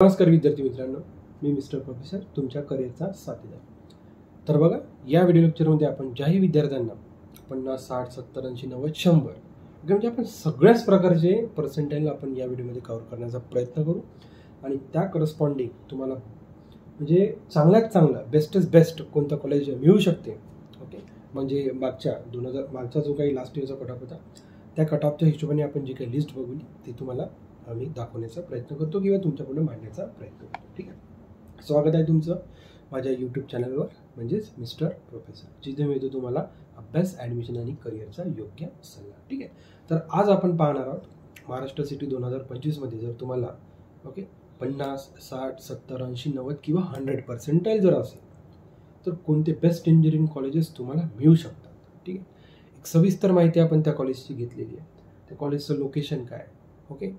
नमस्कार विद्यार्थी मित्रांनो, मी मिस्टर प्रोफेसर तुमच्या करिअरचा साथीदार. तर बघा, या व्हिडिओ लेक्चरमध्ये आपण ज्याही विद्यार्थ्यांना 50, 60, 70, 80, 90, 100 म्हणजे आपण सगळ्याच प्रकारचे पर्सेंटाईल आपण या व्हिडिओमध्ये कव्हर करण्याचा प्रयत्न करू आणि त्या करस्पॉन्डिंग तुम्हाला म्हणजे चांगल्यात चांगलं बेस्टेस्ट बेस्ट कोणतं कॉलेज मिळू शकते. ओके, म्हणजे मागचा जो काही लास्ट इयरचा कट ऑफ होता त्या कट ऑफच्या हिशोबाने आपण जी काही लिस्ट बघली ती तुम्हाला आम्ही दाखवण्याचा प्रयत्न करतो किंवा तुमच्यापुढे मांडण्याचा प्रयत्न करतो. ठीक आहे, स्वागत आहे तुमचं माझ्या यूट्यूब चॅनलवर म्हणजेच मिस्टर प्रोफेसर, जिथे मिळतो तुम्हाला अभ्यास, ॲडमिशन आणि करिअरचा योग्य सल्ला. ठीक आहे, तर आज आपण पाहणार आहोत महाराष्ट्र सिटी 2025मध्ये जर तुम्हाला 50, 60, 70, 80, 90 किंवा 100% जर असेल तर कोणते बेस्ट इंजिनिअरिंग कॉलेजेस तुम्हाला मिळू शकतात. ठीक आहे, एक सविस्तर माहिती आपण त्या कॉलेजची घेतलेली आहे. त्या कॉलेजचं लोकेशन काय, ओके,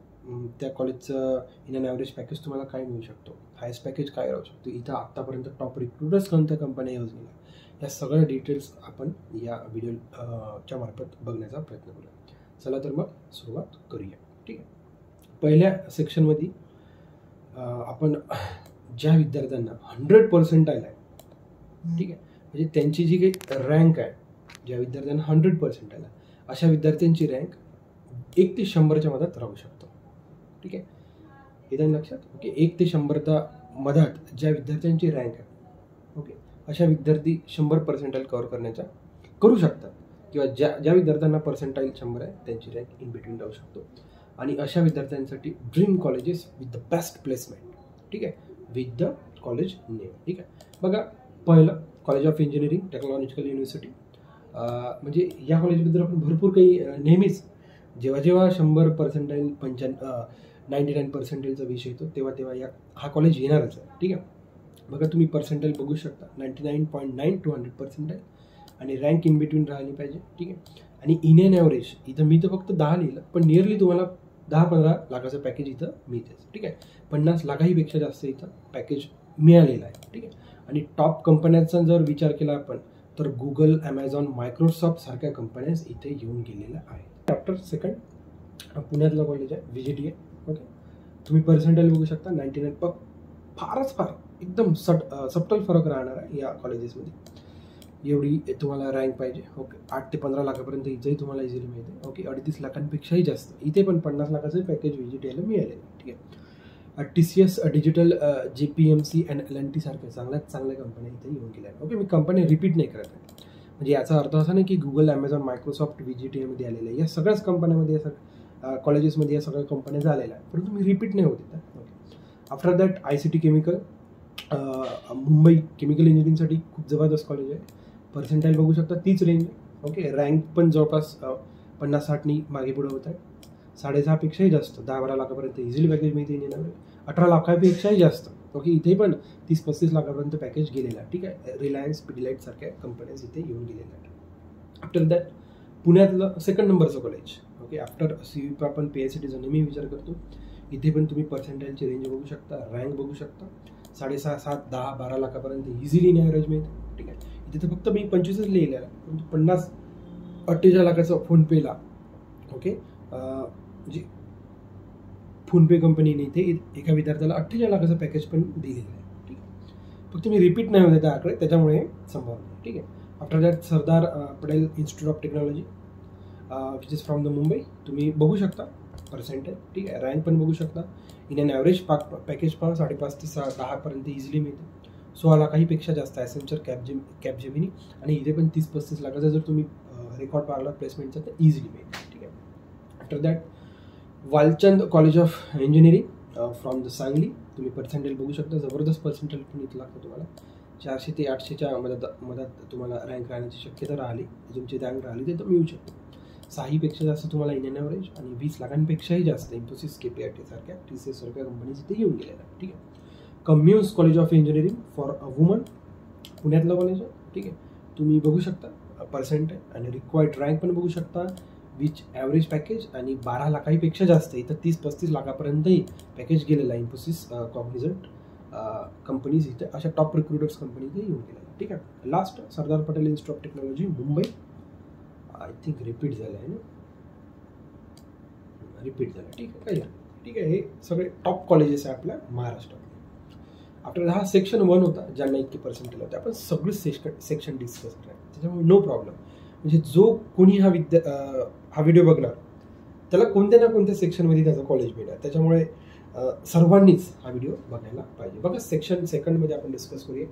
त्या कॉलेजचं इन अन ॲव्हरेज पॅकेज तुम्हाला काय मिळू शकतो, हायस्ट पॅकेज काय राहू शकतो, इथं आत्तापर्यंत टॉप रिक्रुटर्स कोणत्या कंपन्या यूज केल्या, या सगळ्या डिटेल्स आपण या व्हिडिओच्या मार्फत बघण्याचा प्रयत्न करूया. चला तर मग सुरुवात करूया. ठीक आहे, पहिल्या सेक्शनमध्ये आपण ज्या विद्यार्थ्यांना 100% आहे, ठीक आहे, म्हणजे त्यांची जी काही रँक आहे, ज्या विद्यार्थ्यांना 100% आहे अशा विद्यार्थ्यांची रँक 1 ते 100च्या मधात राहू शकतो. ठीक आहे, इथं लक्षात. ओके, 1 ते 100 मधात ज्या विद्यार्थ्यांची रँक आहे, ओके, अशा विद्यार्थी 100% कव्हर करू शकतात किंवा ज्या विद्यार्थ्यांना पर्सेंटाईल 100 आहे त्यांची रँक इन बिटवीन राहू शकतो. आणि अशा विद्यार्थ्यांसाठी dream colleges with the best placement. ठीक आहे, विथ द कॉलेज नेम. ठीक आहे, बघा, पहिलं college of engineering technological university. म्हणजे या कॉलेजबद्दल आपण भरपूर काही नेहमीच जेव्हा 100% 99%चा विषय येतो तेव्हा हा कॉलेज येणारच आहे. ठीक आहे, बघा, तुम्ही पर्सेंटाईल बघू शकता 99.9 to 100% आणि रँक इन बिटवीन राहिली पाहिजे. ठीक आहे, आणि इन अन ॲव्हरेज इथं मी तर फक्त 10 लिहिलं, पण नियरली तुम्हाला 10-15 लाखाचं पॅकेज इथं मिळतेच. ठीक आहे, 50 लाखाहीपेक्षा जास्त इथं पॅकेज मिळालेलं आहे. ठीक आहे, आणि टॉप कंपन्यांचा जर विचार केला आपण तर गुगल, ॲमेझॉन, मायक्रोसॉफ्ट सारख्या कंपन्या इथे येऊन गेलेल्या आहेत. आफ्टर सेकंड पुण्यातलं कॉलेज आहे VGTA. ओके, तुम्ही पर्सेंटाईल बघू शकता 99. फार एकदम सटल फरक राहणार आहे या कॉलेजेसमध्ये. एवढी तुम्हाला रँक पाहिजे. ओके, 8 ते 15 लाखापर्यंत इथंही तुम्हाला इझिली मिळते. ओके, 38 लाखांपेक्षाही जास्त इथे पण 50 लाखाचं पॅकेज VGTAला मिळालेलं. ठीक आहे, TCS डिजिटल, JPMC आणि LNT सारख्या चांगल्या कंपन्या इथे येऊन गेल्या. ओके, मी कंपनी रिपीट नाही करत आहे, म्हणजे याचा अर्थ असा नाही की गुगल, ॲमेझॉन, मायक्रोसॉफ्ट VGTAमध्ये आलेले आहे. या सगळ्याच कंपन्यांमध्ये कॉलेजेसमध्ये या सगळ्या कंपन्या झालेल्या आहेत, परंतु मी रिपीट नाही होते. Okay, after that ICT chemical, Mumbai chemical इंजिनिअरिंगसाठी खूप जबरदस्त कॉलेज आहे. पर्सेंटाईल बघू शकता तीच रेंज. ओके, रँक पण जवळपास 50-60नी मागे पुढे होत आहे. 6.5पेक्षाही जास्त 10-12 लाखापर्यंत इझिली पॅकेज मिळते. 18 लाखापेक्षाही जास्त. ओके, इथे पण 30-35 लाखापर्यंत पॅकेज गेलेलं आहे. ठीक आहे, रिलायन्स, पिडिलाइट सारख्या कंपन्याज इथे येऊन गेलेल्या आहेत. आफ्टर दॅट पुण्यातलं सेकंड नंबरचं कॉलेज. ओके, आफ्टर CUP आपण PICTचा नेहमी विचार करतो. इथे पण तुम्ही पर्सेंटाईलची रेंज बघू शकता, रँक बघू शकता. 6.5, 7, 10, 12 लाखापर्यंत इझिली इन ॲव्हरेज मिळते. ठीक आहे, इथे तर फक्त मी 25च लिहिलेलं आहे, परंतु 50-48 लाखाचा फोनपेला. ओके, म्हणजे फोनपे कंपनीने इथे एका विद्यार्थ्याला 48 लाखाचं पॅकेज पण दिलेलं आहे. ठीक आहे, फक्त मी रिपीट नाही होते त्या आकडे, त्याच्यामुळे संभव नाही. ठीक आहे, after that Sardar Patel institute of technology which is from the Mumbai. तुम्ही बघू शकता पर्सेंटेज. ठीक आहे, रँक पण बघू शकता. इन अन ॲव्हरेज पॅकेज पण 5.5 ते 10पर्यंत इझिली मिळते. 16 लाखाहीपेक्षा जास्त ॲसेंचर, कॅपजेमिनी, आणि इथे पण 30-35 लाखाचा जर तुम्ही रेकॉर्ड पाहिला प्लेसमेंटचा तर इझिली मिळते. ठीक आहे, after that Walchand college of engineering from the Sangli. तुम्ही पर्सेंटेज बघू शकता, जबरदस्त पर्सेंटेज पण इथं लागतं तुम्हाला. 400 ते 800च्या मधात तुम्हाला रँक राहण्याची शक्यता राहिली, तुमची रँक राहिली तर मिळू शकतो. 6पेक्षा जास्त तुम्हाला इन अन ॲव्हरेज आणि 20 लाखांपेक्षाही जास्त इन्फोसिस, KPIT सारख्या, TCS सारख्या कंपनीज इथे येऊन गेलेल्या आहेत. ठीक आहे, Cummins college of engineering for women पुण्यातलं कॉलेज आहे. ठीक आहे, तुम्ही बघू शकता पर्सेंटेज आणि रिक्वायर्ड रँक पण बघू शकता, विच ॲव्हरेज पॅकेज आणि 12 लाखाहीपेक्षा जास्त इथं 30-35 लाखापर्यंतही पॅकेज गेलेलं आहे. इन्फोसिस, कॉग्निझंट कंपनीज इथे अशा टॉप रिक्रुटर्स कंपनी इथे येऊन गेलेल्या. ठीक आहे, last Sardar Patel institute of technology Mumbai. I think repeat झालं आहे ना, रिपीट झालं. ठीक आहे, काही ठीक आहे. हे सगळे टॉप कॉलेजेस आहे आपल्या महाराष्ट्रात. आफ्टर हा सेक्शन 1 होता, ज्यांना इतके पर्सेंटेज होते. आपण सगळे सेक्शन डिस्कस करूया, त्याच्यामुळे नो प्रॉब्लेम. म्हणजे जो कोणी हा व्हिडिओ बघणार त्याला कोणत्या ना कोणत्या सेक्शनमध्ये त्याचं कॉलेज मिळणार. त्याच्यामुळे सर्वांनीच हा व्हिडिओ बघायला पाहिजे. बघा, सेक्शन सेकंडमध्ये आपण डिस्कस करूया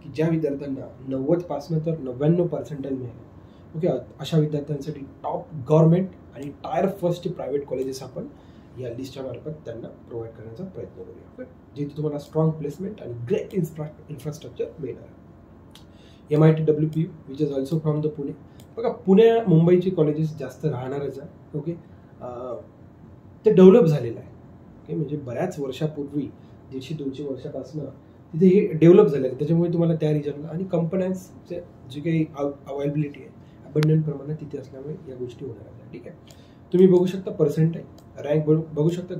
की ज्या विद्यार्थ्यांना 90% तर 99 पर्सेंटेज मिळाले, ओके, अशा विद्यार्थ्यांसाठी टॉप गव्हर्नमेंट आणि टायर फर्स्ट प्रायव्हेट कॉलेजेस आपण या लिस्टच्या मार्फत त्यांना प्रोव्हाइड करण्याचा प्रयत्न करूया. ओके, जिथे तुम्हाला स्ट्रॉंग प्लेसमेंट आणि ग्रेट इन्फ्रास्ट्रक्चर मिळणार. MIT which is also from the Pune. बघा, पुणे मुंबईची कॉलेजेस जास्त राहणारच आहे. ओके, ते डेव्हलप झालेलं आहे. ओके, म्हणजे बऱ्याच वर्षापूर्वी 150-200 वर्षापासून तिथे हे डेव्हलप झालेलं आहे. त्याच्यामुळे तुम्हाला त्या रिजनला आणि कंपन्यांचे जी काही अवेलेबिलिटी आहे अबंडंट प्रमाणात तिथे असल्यामुळे या गोष्टी होणार आहेत. ठीक आहे, तुम्ही बघू शकता पर्सेंटेज रँक बघू शकता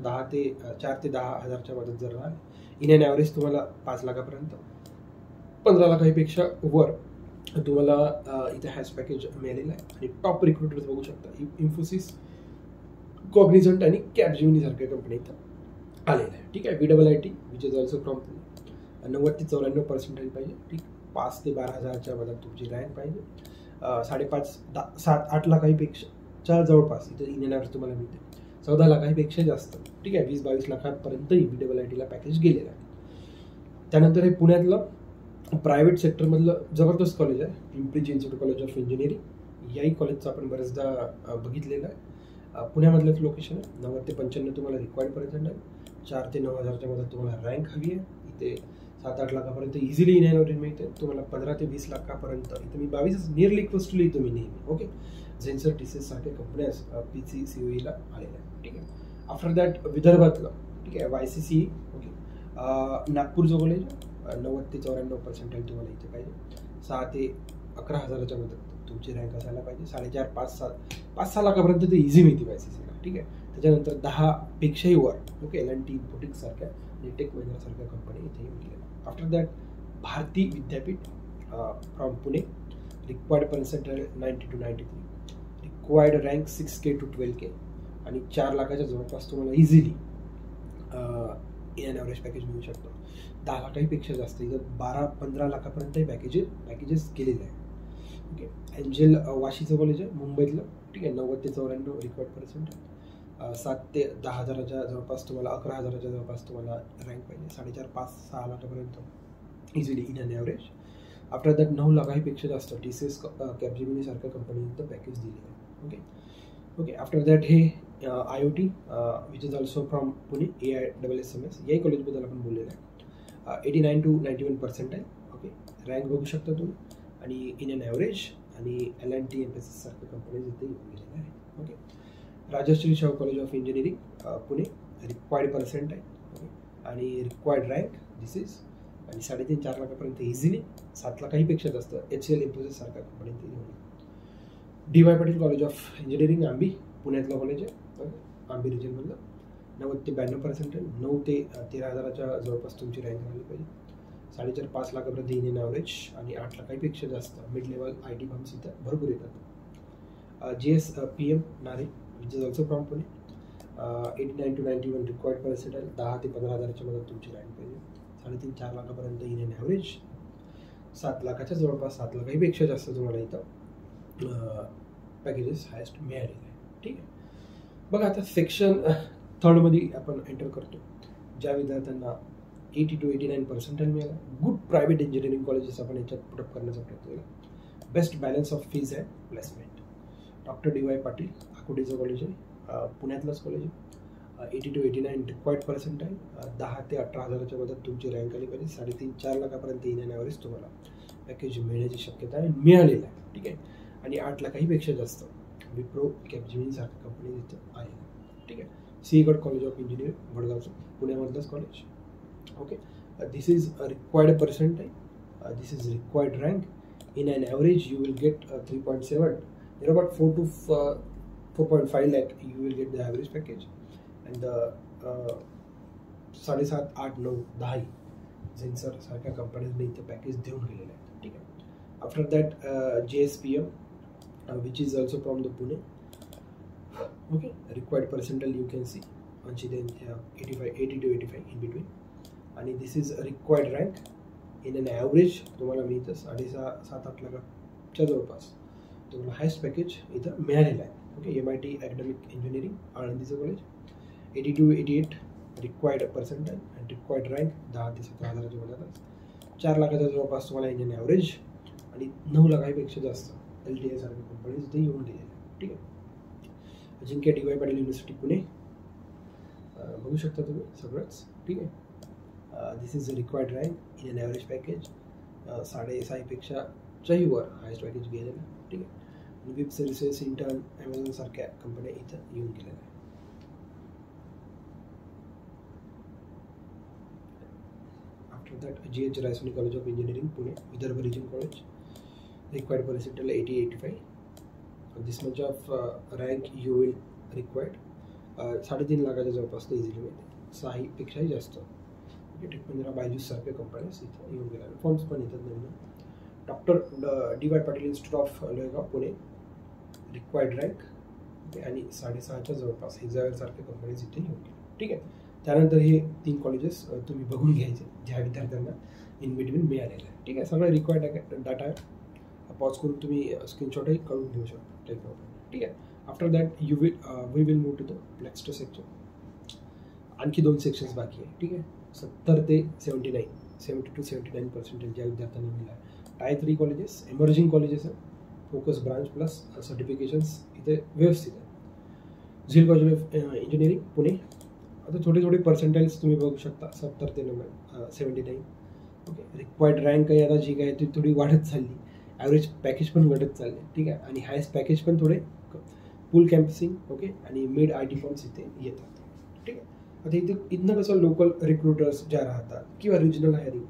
4 ते 10 हजारच्या मदत जर राहिली. इन अँड ॲव्हरेज तुम्हाला 5 लाखापर्यंत 15 लाखापेक्षा वर तुम्हाला इथे हॅश पॅकेज मिळालेलं आहे. आणि टॉप रिक्रुटर्स बघू शकता, इन्फोसिस, कॉग्निझंट आणि कॅपजेमिनी सारख्या कंपनी इथं आलेल्या आहे. ठीक आहे, VIIT which is also from 90 ते 94 पर्सेंटेज पाहिजे. ठीक, 5 ते 12 हजारच्या मदत तुमची रँक पाहिजे. 5.5, 7-8 लाखापेक्षा जवळपास इथे इन अँड ॲव्हरेज तुम्हाला मिळते. 14 लाखापेक्षा जास्त. ठीक आहे, 20-22 लाखापर्यंतही VIITला पॅकेज गेलेलं आहे. त्यानंतर हे पुण्यातलं प्रायव्हेट सेक्टरमधलं जबरदस्त कॉलेज आहे, Pimpri Chinchwad college of engineering. याही कॉलेजचं आपण बरेचदा बघितलेलं आहे. पुण्यामधलंच लोकेशन आहे. 90 ते 95 तुम्हाला रिक्वायर्ड पर्सेंट आहे. 4 ते 9 हजारच्या मदत तुम्हाला रँक हवी आहे. इथे 7-8 लाखापर्यंत इझिली इन अँड ॲव्हरेज मिळते. तुम्हाला 15 ते 20 लाखापर्यंत इथं मी 22 नियरली इक्वल्स टू लिहितो मी नेहमी. ओके, झेन्सर, TCS सारख्या कंपन्यास PCCOEला आलेल्या आहे. ठीक आहे, आफ्टर दॅट विदर्भातलं, ठीक आहे, YCCE. ओके, नागपूरचं कॉलेज 90 ते 94 पर्सेंटेज तुम्हाला इथे पाहिजे. 6 ते 11 हजाराच्या मदत तुमची रँक असायला पाहिजे. 4.5-6 लाखापर्यंत ते इझी मिळते YCCला. ठीक आहे, त्याच्यानंतर 10 पेक्षाही वर. ओके, L&T इन्फोटेक सारख्या आणि टेक महिंद्रा सारख्या कंपनी इथे मिळाल्या. After that Bharati Vidyapeeth from Pune. Required percentage 90 to 93. Required rank 6K to 12K आणि 4 लाखाच्या जवळपास तुम्हाला easily in and average package मिळू शकतो. 10 लाखापेक्षा जास्त, इथं 12-15 लाखापर्यंतही पॅकेजेस केलेले आहे. ओके, एंजेल वाशीचं कॉलेज आहे मुंबईतलं. ठीक आहे, 90 ते 94 रिक्वायर्ड पर्सेंट. 7 ते 10 हजाराच्या जवळपास तुम्हाला, 11 हजाराच्या जवळपास तुम्हाला रँक पाहिजे. 4.5-5-6 लाखापर्यंत easily in and average. After that 9 लाखापेक्षा जास्त TCS, कॅपजेमिनी सारख्या कंपनीचं पॅकेज दिलेलं आहे. ओके, आफ्टर दॅट हे IOT which is also from Pune, AISSMS. याही कॉलेजबद्दल आपण बोललेलं आहे. 89 to 91 पर्सेंट आहे. ओके, रँक बघू शकता तुम्ही आणि इन अँड ॲव्हरेज आणि L&T, Infosys सारख्या कंपनीज इथे येऊन गेलेल्या आहेत. Okay, Rajarshi Shahu college of engineering Pune. Required percent आहे. ओके, आणि रिक्वायर्ड रँक दिस इज आणि 3.5-4 लाखापर्यंत इझिली. 7 लाखाहीपेक्षा जास्त HCL, Infosys सारख्या कंपनी इथे येऊन. DY Patil college of engineering Ambi, पुण्यातलं कॉलेज आहे. आंबी रिजनमधलं. 90 ते 92 पर्सेंटेज. 9 ते 13 हजाराच्या जवळपास तुमची रँक राहिली पाहिजे. 4.5-5 लाखापर्यंत इन अँड ॲव्हरेज आणि 8 लाखापेक्षा जास्त मिड लेवल IT फर्म्स इथं भरपूर येतात. GSPM नारे which is also from Pune. 89 to 91 required percentage. 10 ते 15 हजाराच्या मदत तुमची रँक पाहिजे. 3.5-4 लाखापर्यंत इन अँड ॲव्हरेज. 7 लाखाच्या जवळपास, 7 लाखापेक्षा जास्त तुम्हाला इथं पॅकेजेस हायेस्ट मिळालेले आहे. ठीक आहे, बघा आता सेक्शन 3मध्ये आपण एंटर करतो. ज्या विद्यार्थ्यांना 80 to 89 पर्सेंटेज मिळाला, गुड प्रायव्हेट इंजिनिअरिंग कॉलेजेस आपण याच्यात पुटअप करण्याचा प्रयत्न केला. Best balance of fees and placement. Doctor DY Patil आकुर्डीचं कॉलेज आहे, पुण्यातलंच कॉलेज आहे. 80 to 89 रिक्वायर्ड पर्सेंट आहे. 10 ते 18 हजाराच्या मदत तुमची रँक आली पाहिजे. 3.5-4 लाखापर्यंत इन अँड ॲव्हरेज तुम्हाला पॅकेज मिळण्याची शक्यता आहे, मिळालेलं आहे. ठीक आहे, आणि 8 लाखाहीपेक्षा जास्त विप्रो, कॅपजेमिनी सारख्या कंपनी इथं आहे. ठीक आहे, सिंहगड कॉलेज ऑफ इंजिनिअरिंग वडगावचं, पुण्यामधलंच college. Okay, this is required percent आहे. This is required rank. In and average you will get 3.7, about 4 to 4.5 lakh you will get the average package. And 7.5, 8, 9, 10 Zensar सारख्या कंपनीजने इथे पॅकेज देऊन गेलेले आहेत. ठीक आहे, after that JSPM which is also from the Pune. Okay, required percentile you can see 80 ते 85, 80 to 85 in between. आणि this is required rank in an average तुम्हाला मिळतं 6.5-7-8 लाखाच्या जवळपास तुम्हाला हायस्ट पॅकेज इथं मिळालेलं आहे. ओके, MIT ॲकॅडमिक इंजिनिअरिंग आळंदीचं college, 80 to 88 required percentile and required rank 10 ते 17 हजाराच्या मध्यातच, 4 लाखाच्या जवळपास तुम्हाला इंडियन ॲव्हरेज आणि 9 लाखापेक्षा जास्त LTI सारख्या कंपनीज इथे येऊन गेलेल्या. ठीक आहे. अजिंक्य DY पाटील युनिव्हर्सिटी पुणे बघू शकता तुम्ही सगळंच. ठीक आहे. This is required rank in an average package 6.5पेक्षाही वर हायस्ट पॅकेज गेलेलं. ठीक आहे. वेब सर्व्हिसेस, इंटर्न, ॲमेझॉन सारख्या कंपन्या इथं येऊन गेलेल्या आहेत. After that GH Raisoni college of engineering Pune, Vidarbha region college, required percentile 80-85. This much of rank you will required 3.5 लाखाच्या जवळपास ते इझिली मिळते, 6पेक्षाही जास्त. टेक महिंद्रा, बायजूस सारख्या कंपन्यास इथं येऊन गेल्या. फॉर्म्स पण येतात नवीन. Doctor DY Patil institute of Lohegaon Pune, required rank आणि 6.5च्या जवळपास एक्झावेअर सारख्या कंपनीज इथे येऊन गेल्या. ठीक आहे. त्यानंतर हे 3 कॉलेजेस तुम्ही बघून घ्यायचे ज्या विद्यार्थ्यांना इन बिटवीन मिळालेलं आहे. ठीक आहे. सगळं रिक्वायर्ड डाटा आहे. पॉज करून तुम्ही स्क्रीनशॉटही काढून घेऊ शकता. ठीक आहे. After that we will move to the next section. आणखी 2 सेक्शन्स बाकी आहे. ठीक आहे. 70 ते 79, 70 to 79% ज्या विद्यार्थ्यांना मिळालं आहे. Tier 3 कॉलेजेस, एमर्जिंग कॉलेजेस आहे, फोकस ब्रांच प्लस सर्टिफिकेशन्स इथे व्यवस्थित आहे. झील कॉलेज ऑफ इंजिनिअरिंग पुणे. आता थोडे पर्सेंटाईल्स तुम्ही बघू शकता, 70 ते 79. ओके. रिक्वायर्ड रँक आहे आता जी काय ती थोडी वाढत चालली, ॲव्हरेज पॅकेज पण वाढत चालले. ठीक आहे. आणि हायस्ट पॅकेज पण थोडे फुल कॅम्पसिंग. ओके. आणि मिड IT फॉर्म्स इथे येतात. ठीक आहे. आता इथनं कसं लोकल रिक्रुटर्स ज्या राहतात किंवा रिजनल हायरिंग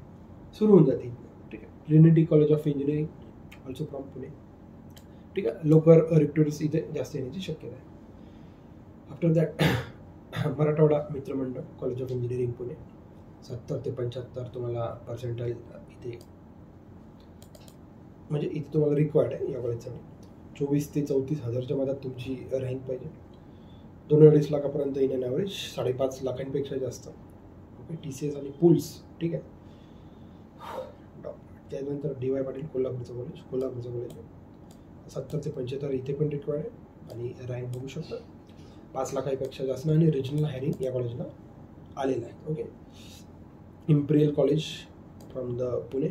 सुरू होऊन जाते इथनं. ठीक आहे. Trinity college of engineering also from Pune. ठीक आहे. लोकल रिक्रुटर्स इथे जास्त येण्याची शक्यता आहे. आफ्टर दॅट मराठवाडा मित्रमंडळ कॉलेज ऑफ इंजिनिअरिंग पुणे, 70 ते 75 तुम्हाला पर्सेंटाईल इथे, म्हणजे इथे तुम्हाला रिक्वायर्ड आहे या कॉलेजसाठी. 24 ते 34 हजारच्या मध्यात तुमची रँक पाहिजे. 2-2.5 लाखापर्यंत इन अन ॲव्हरेज, 5.5 लाखांपेक्षा जास्त. ओके. TCS आणि पूल्स. ठीक आहे. त्यानंतर DY पाटील कोल्हापूरचं कॉलेज 70 ते 75 इथे पण रिक्वायर्ड आहे आणि रँक बघू शकता 5 लाखापेक्षा जास्त आणि रिजनल हायरिंग या कॉलेजला आलेलं आहे. Okay. Imperial college from the Pune,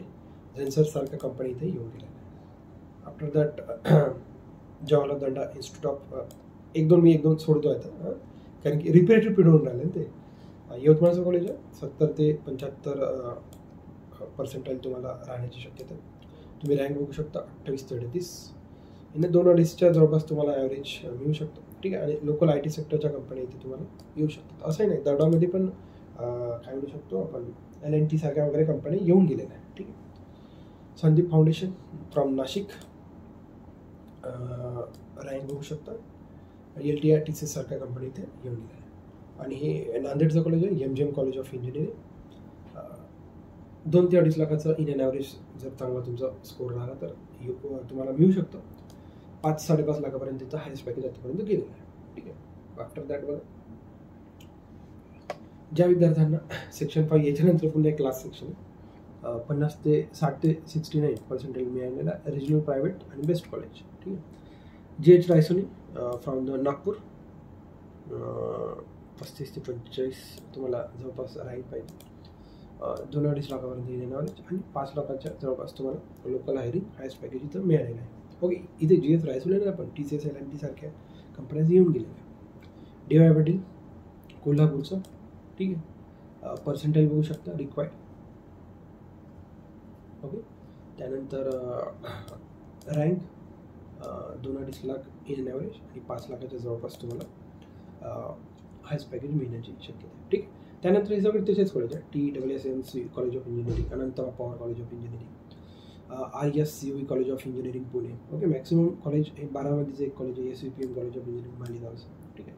Zensar सारख्या कंपनी इथे येऊन गेल्या. आफ्टर दॅट जवाहरलाल दंडा इन्स्टिट्यूट ऑफ, एक दोन सोडतो आता कारण की रिपीट होऊन राहिले ना ते. यवतमाळचं कॉलेज आहे, 70 ते 75 पर्सेंटाईल तुम्हाला राहण्याची शक्यता आहे. तुम्ही रँक बघू शकता 28 ते 38. याने 2.5च्या जवळपास तुम्हाला ॲव्हरेज मिळू शकतो. ठीक आहे. आणि लोकल IT सेक्टरच्या कंपन्या इथे तुम्हाला येऊ शकतात. असंही नाही, दरडामध्ये पण काय म्हणू शकतो आपण LNT सारख्या वगैरे कंपन्या येऊन गेलेल्या आहेत. ठीक आहे. Sandeep foundation from Nashik, rank बघू शकता. LTI TCS सारख्या कंपनी इथे येऊन गेल्या आहे. आणि हे नांदेडचं कॉलेज आहे, MGM कॉलेज ऑफ इंजिनिअरिंग, 2 ते 2.5 लाखाचं इन अन ॲव्हरेज जर चांगला तुमचा स्कोर राहिला तर तुम्हाला मिळू शकतो. 5-5.5 लाखापर्यंत तिथं हायस्ट पॅकेज आतापर्यंत गेलेलं आहे. ठीक आहे. आफ्टर दॅट बघा, ज्या विद्यार्थ्यांना सेक्शन 5 याच्यानंतर पुन्हा एक क्लास सेक्शन 50 ते 60 ते 69 पर्सेंटाईल मिळालेला रिजनल प्रायव्हेट आणि बेस्ट कॉलेज. ठीक आहे. GH Raisoni from the Nagpur, 35 ते 45 तुम्हाला जवळपास रँक पाहिजे. 2-2.5 लाखापर्यंत इन ॲव्हरेज आणि 5 लाखाच्या जवळपास तुम्हाला लोकल हायरिंग हायस्ट पॅकेज इथं मिळालेलं आहे. ओके. इथे GH रायसोनीला पण TCS LNT सारख्या कंपन्या येऊन गेलेल्या. DY पाटील कोल्हापूरचं. ठीक आहे. पर्सेंटाईल बघू शकता रिक्वायर्ड. ओके. त्यानंतर रँक 2-2.5 लाख इन ॲव्हरेज आणि 5 लाखाच्या जवळपास तुम्हाला हायस्ट पॅकेज मिळण्याची शक्यता आहे. ठीक आहे. त्यानंतर हे सगळे तसेच कॉलेज आहे. TSSMC college of engineering, Anantrao Pawar college of engineering, RSCUE college of engineering Pune. Okay. Maximum college हे 12मध्येच एक कॉलेज आहे, SVPM कॉलेज ऑफ इंजिनिअरिंग मालेगावचं. ठीक आहे.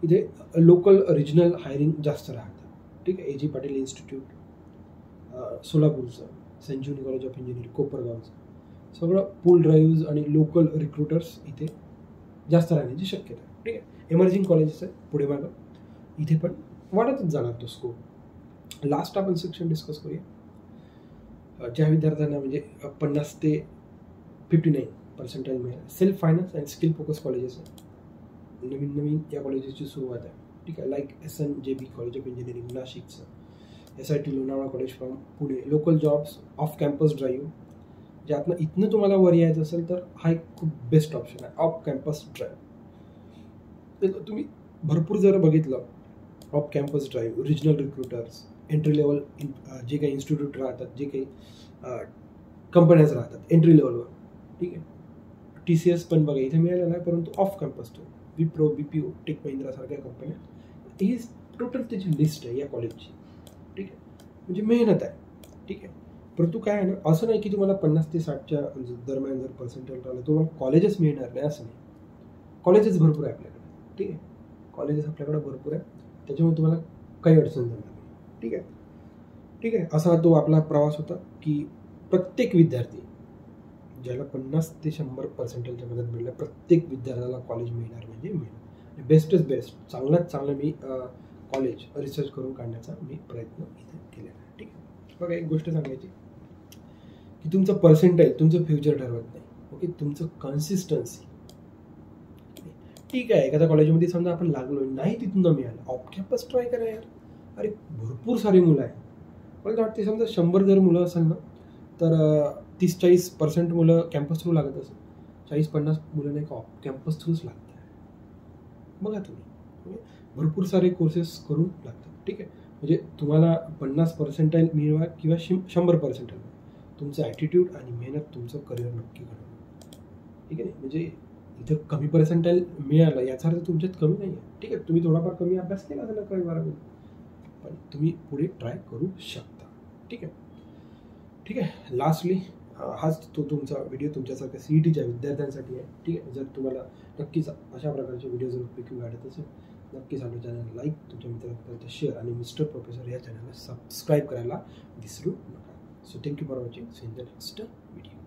इथे लोकल रिजनल हायरिंग जास्त राहतं. ठीक आहे. AG पाटील इन्स्टिट्यूट सोलापूरचं, संजीवनी कॉलेज ऑफ इंजिनिअरिंग कोपरगावचं, सगळं पूल ड्राईव्ज आणि लोकल रिक्रुटर्स इथे जास्त राहण्याची शक्यता आहे. ठीक आहे. एमर्जिंग कॉलेजेस आहे पुढे मागं, इथे पण वाढतच जाणार तो स्कोप. लास्ट आपण सेक्शन डिस्कस करूया. ज्या विद्यार्थ्यांना म्हणजे 50 ते 59% मिळेल, self finance and skill focus colleges आहे, नवीन या कॉलेजेसची सुरुवात आहे. ठीक आहे, like SNJB college of engineering नाशिकचं, SIT Lonavala college from Pune, local jobs, off campus drive. ज्यातनं इथनं तुम्हाला वर यायचं असेल तर हा एक खूप बेस्ट ऑप्शन आहे, ऑफ कॅम्पस ड्राईव्ह. तुम्ही भरपूर जर बघितलं off campus drive, regional recruiters, entry level जे काही इन्स्टिट्यूट राहतात, जे काही कंपन्याज राहतात एंट्री लेवलवर. ठीक आहे, TCS पण बघा इथे मिळालेलं आहे, परंतु ऑफ कॅम्पस तो विप्रो, BPO, टेक महिंद्रासारख्या कंपन्या, ही टोटल त्याची लिस्ट आहे या कॉलेजची. ठीक आहे, म्हणजे मेहनत आहे. ठीक आहे, परंतु काय आहे ना, असं नाही की तुम्हाला 50 ते 60च्या दरम्यान जर पर्सेंटेज राहिलं तुम्हाला कॉलेजच मिळणार नाही, असं नाही. कॉलेजेस भरपूर आहे आपल्याकडे. ठीक आहे, कॉलेजेस आपल्याकडे भरपूर आहे, त्याच्यामुळे तुम्हाला काही अडचण जाणार नाही. ठीक आहे. ठीक आहे, असा तो आपला प्रवास होता की प्रत्येक विद्यार्थी ज्याला 50 ते 100 पर्सेंटेजच्या मदत मिळणार, प्रत्येक विद्यार्थ्याला कॉलेज मिळणार म्हणजे मिळणार. बेस्टच बेस्ट, चांगल्यात चांगलं मी कॉलेज रिसर्च करून काढण्याचा मी प्रयत्न इथे केलेला आहे. ठीक आहे, बघा एक गोष्ट सांगायची की तुमचं पर्सेंटेज तुमचं फ्युचर ठरवत नाही. ओके, तुमचं कन्सिस्टन्सी. ठीक आहे, एखाद्या कॉलेजमध्ये समजा आपण लागलो नाही, तिथून न मिळालं, ऑफ कॅम्पस ट्राय करा यार. अरे भरपूर सारी मुलं आहे. मला वाटते समजा 100 जर मुलं असेल ना तर 30-40% मुलं कॅम्पस थ्रू लागत असेल, 40-50 मुलं नाही का ऑफ कॅम्पस थ्रूच लागतात. बघा तुम्ही भरपूर सारे कोर्सेस करून लागतात. ठीक आहे, म्हणजे तुम्हाला 50% मिळवा किंवा 100% तुमचं ॲटिट्यूड आणि मेहनत तुमचं करिअर नक्की घडवणार. ठीक आहे, म्हणजे इथं कमी पर्सेंटाईल मिळालं याचा अर्थ तुमच्यात कमी नाही आहे. ठीक आहे, तुम्ही थोडाफार कमी अभ्यास केला असेल 11वी-12वी, पण तुम्ही पुढे ट्राय करू शकता. ठीक आहे. ठीक आहे, लास्टली हाच तो तुमचा व्हिडिओ तुमच्यासारख्या CETच्या विद्यार्थ्यांसाठी आहे. ठीक आहे, जर तुम्हाला नक्कीच अशा प्रकारचे व्हिडिओ जर उपयोगी वाटत असेल नक्कीच आपल्या चॅनलला लाईक, तुमच्या मित्रांपर्यंत शेअर आणि मिस्टर प्रोफेसर या चॅनलला सबस्क्राईब करायला विसरू नका. So thank you for watching. See in the next video.